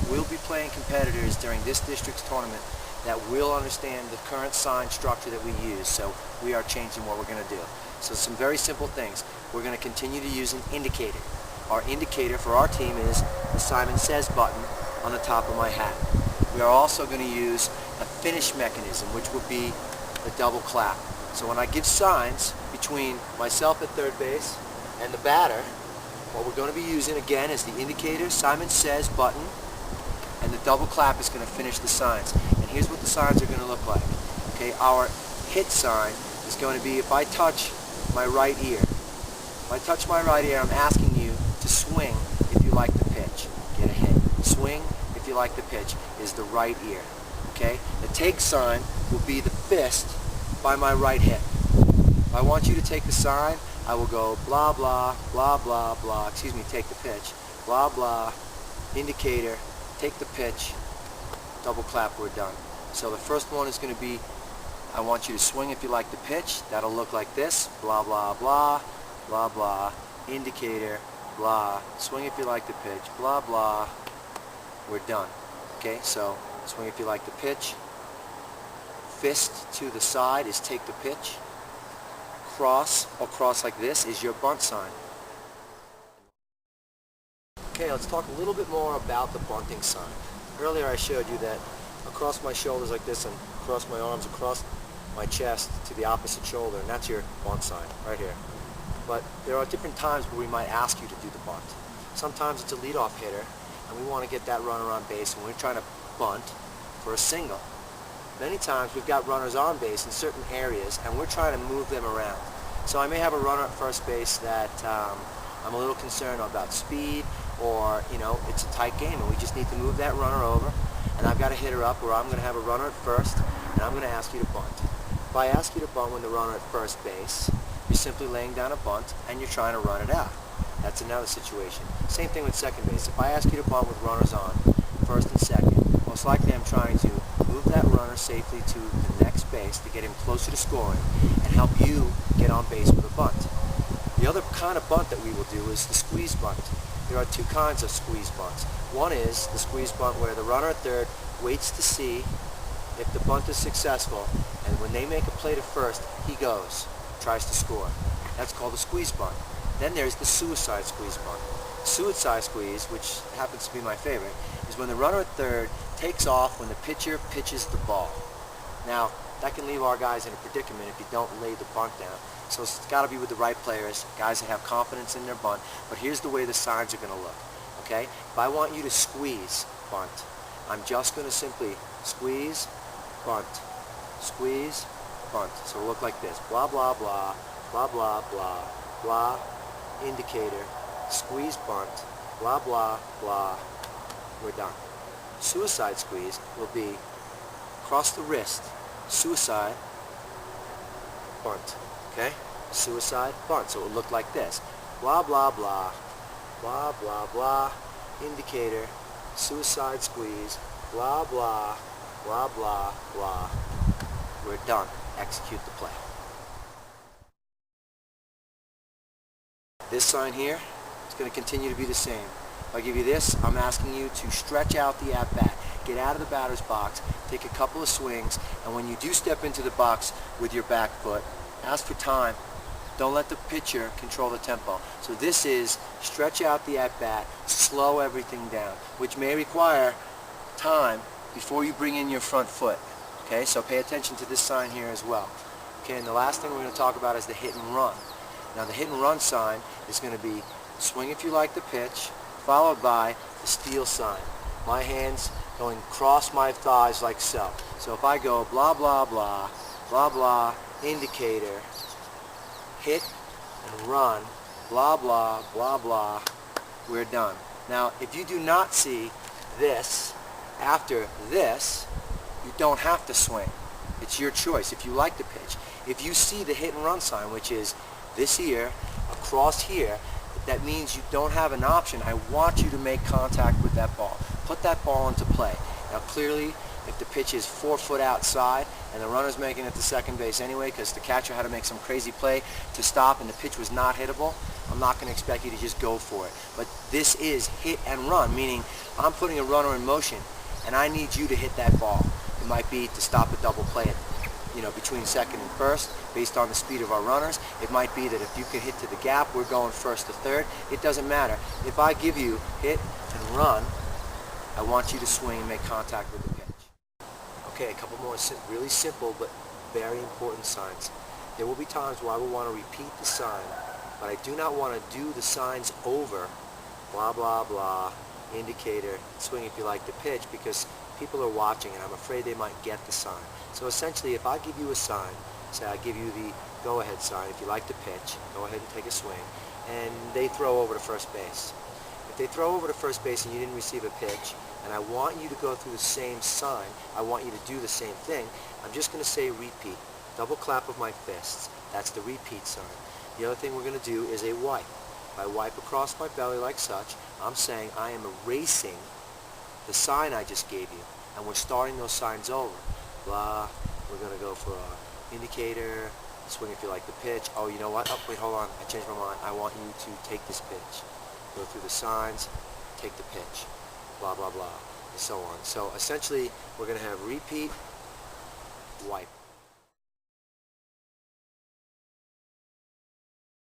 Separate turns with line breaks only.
we'll be playing competitors during this district's tournament that will understand the current sign structure that we use, so we are changing what we're going to do. So some very simple things. We're going to continue to use an indicator. Our indicator for our team is the Simon Says button on the top of my hat. We are also going to use a finish mechanism, which will be the double clap. So when I give signs between myself at third base and the batter, what we're going to be using again is the indicator, Simon Says button, and the double clap is going to finish the signs. And here's what the signs are going to look like. Okay, our hit sign is going to be if I touch my right ear. If I touch my right ear, I'm asking you to swing if you like the pitch. Get a hit. Swing if you like the pitch is the right ear. Okay? The take sign will be the fist by my right hip. If I want you to take the sign, I will go blah blah blah blah blah, take the pitch, blah blah, indicator, take the pitch, double clap, we're done. So the first one is going to be, I want you to swing if you like the pitch. That'll look like this, blah blah blah, blah blah, indicator, blah, swing if you like the pitch, blah blah, we're done. Okay, so swing if you like the pitch, fist to the side is take the pitch, cross or cross like this is your bunt sign. Okay, let's talk a little bit more about the bunting sign. Earlier I showed you that across my shoulders like this and across my arms, across my chest to the opposite shoulder, and that's your bunt sign right here. But there are different times where we might ask you to do the bunt. Sometimes it's a leadoff hitter and we want to get that runner on base and we're trying to bunt for a single. Many times we've got runners on base in certain areas and we're trying to move them around. So I may have a runner at first base that I'm a little concerned about speed, or it's a tight game and we just need to move that runner over, and I've got a hitter up where I'm going to have a runner at first and I'm going to ask you to bunt. If I ask you to bunt when the runner at first base, you're simply laying down a bunt and you're trying to run it out. That's another situation. Same thing with second base. If I ask you to bunt with runners on first and second, most likely I'm trying to move that runner safely to the next base to get him closer to scoring and help you get on base with a bunt. The other kind of bunt that we will do is the squeeze bunt. There are two kinds of squeeze bunts. One is the squeeze bunt where the runner at third waits to see if the bunt is successful, and when they make a play to first, he goes, tries to score. That's called a squeeze bunt. Then there's the suicide squeeze bunt. Suicide squeeze, which happens to be my favorite, is when the runner at third takes off when the pitcher pitches the ball. Now, that can leave our guys in a predicament if you don't lay the bunt down. So it's got to be with the right players, guys that have confidence in their bunt. But here's the way the signs are going to look. Okay? If I want you to squeeze bunt, I'm just going to simply squeeze, bunt, squeeze, bunt. So it'll look like this. Blah, blah, blah, blah, blah, blah, blah, indicator, squeeze bunt, blah, blah, blah, we're done. Suicide squeeze will be across the wrist, suicide, bunt. Okay? Suicide, bunt. So it will look like this. Blah, blah, blah, blah, blah, blah, indicator, suicide squeeze, blah, blah, blah, blah, blah. We're done. Execute the play. This sign here is going to continue to be the same. If I give you this, I'm asking you to stretch out the at-bat. Get out of the batter's box, take a couple of swings, and when you do step into the box with your back foot, ask for time. Don't let the pitcher control the tempo. So this is stretch out the at-bat, slow everything down, which may require time before you bring in your front foot. Okay, so pay attention to this sign here as well. Okay, and the last thing we're going to talk about is the hit and run. Now the hit and run sign is going to be swing if you like the pitch, followed by the steal sign. My hands going across my thighs like so. So if I go blah, blah, blah, blah, blah, indicator, hit and run, blah, blah, blah, blah, we're done. Now, if you do not see this after this, you don't have to swing. It's your choice if you like the pitch. If you see the hit and run sign, which is this here, across here, that means you don't have an option. I want you to make contact with that ball. Put that ball into play. Now clearly, if the pitch is 4 foot outside and the runner's making it to second base anyway because the catcher had to make some crazy play to stop and the pitch was not hittable, I'm not going to expect you to just go for it. But this is hit and run, meaning I'm putting a runner in motion, and I need you to hit that ball. It might be to stop a double play between second and first, based on the speed of our runners. It might be that if you can hit to the gap, we're going first to third. It doesn't matter. If I give you hit and run, I want you to swing and make contact with the pitch. Okay, a couple more really simple but very important signs. There will be times where I will want to repeat the sign, but I do not want to do the signs over, blah, blah, blah, indicator, swing if you like the pitch, because people are watching and I'm afraid they might get the sign. So essentially, if I give you a sign, say I give you the go-ahead sign, if you like the pitch, go ahead and take a swing, and they throw over to first base. If they throw over to first base and you didn't receive a pitch, and I want you to go through the same sign, I want you to do the same thing, I'm just going to say repeat. Double clap of my fists. That's the repeat sign. The other thing we're going to do is a wipe. If I wipe across my belly like such, I'm saying I am erasing the sign I just gave you, and we're starting those signs over. Blah, we're going to go for an indicator, swing if you like the pitch. Oh, you know what? Oh, wait, hold on. I changed my mind. I want you to take this pitch. Go through the signs, take the pitch. Blah, blah, blah, and so on. So essentially, we're going to have repeat, wipe.